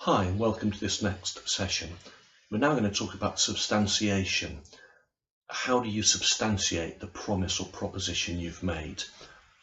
Hi and welcome to this next session. We're now going to talk about substantiation. How do you substantiate the promise or proposition you've made?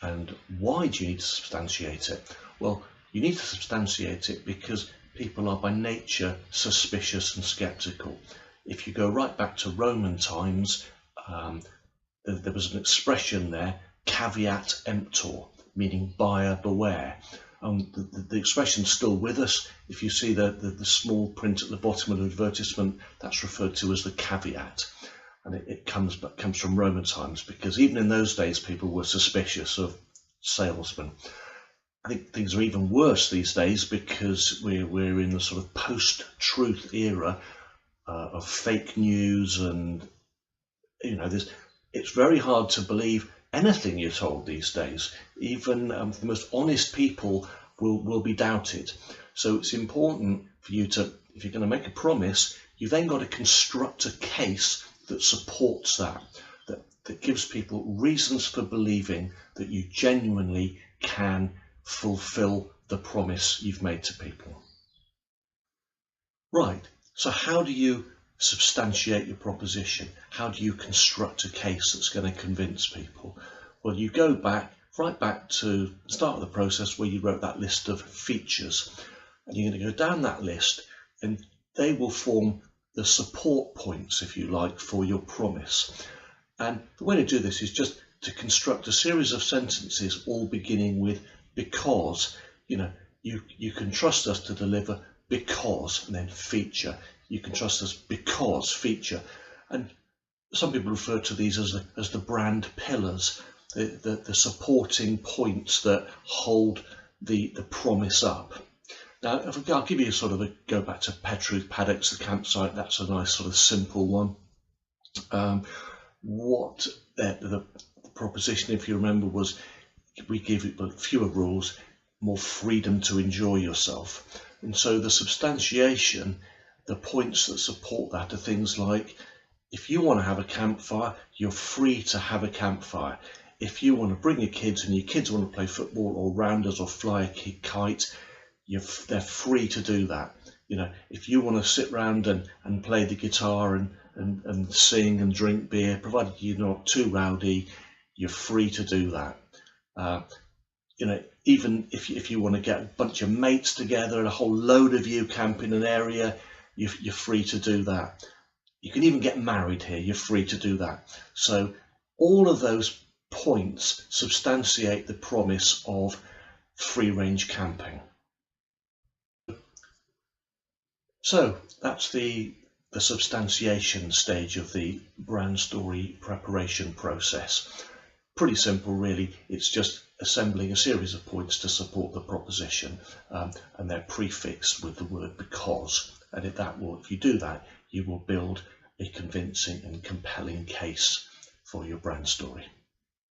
And why do you need to substantiate it? Well, you need to substantiate it because people are by nature suspicious and skeptical. If you go right back to Roman times, there was an expression there, caveat emptor, meaning buyer beware. The expression's still with us. If you see the small print at the bottom of the advertisement, that's referred to as the caveat, and it comes from Roman times, because even in those days people were suspicious of salesmen. I think things are even worse these days because we're in the sort of post-truth era of fake news, and it's very hard to believe anything you're told these days. Even the most honest people will be doubted. So it's important for you to, if you're going to make a promise, you've then got to construct a case that supports that gives people reasons for believing that you genuinely can fulfill the promise you've made to people. Right, so how do you substantiate your proposition? How do you construct a case that's going to convince people? Well, you go right back to the start of the process where you wrote that list of features, and you're going to go down that list and they will form the support points, if you like, for your promise. And the way to do this is just to construct a series of sentences all beginning with because. You can trust us to deliver because, and then feature. You can trust us because feature. And some people refer to these as the brand pillars, the supporting points that hold the promise up. Now, I'll give you sort of go back to Petruth Paddocks, the campsite. That's a nice sort of simple one. What the proposition, if you remember, was we give you fewer rules, more freedom to enjoy yourself. And so the substantiation, the points that support that are things like, if you want to have a campfire, you're free to have a campfire. If you want to bring your kids and your kids want to play football or rounders or fly a kite, they're free to do that. If you want to sit round and play the guitar and sing and drink beer, provided you're not too rowdy, you're free to do that. Even if you want to get a bunch of mates together and a whole load of you camp in an area, you're free to do that. You can even get married here, you're free to do that. So all of those points substantiate the promise of free-range camping. So that's the substantiation stage of the brand story preparation process. Pretty simple, really. It's just assembling a series of points to support the proposition, and they're prefixed with the word because. And if you do that, you will build a convincing and compelling case for your brand story.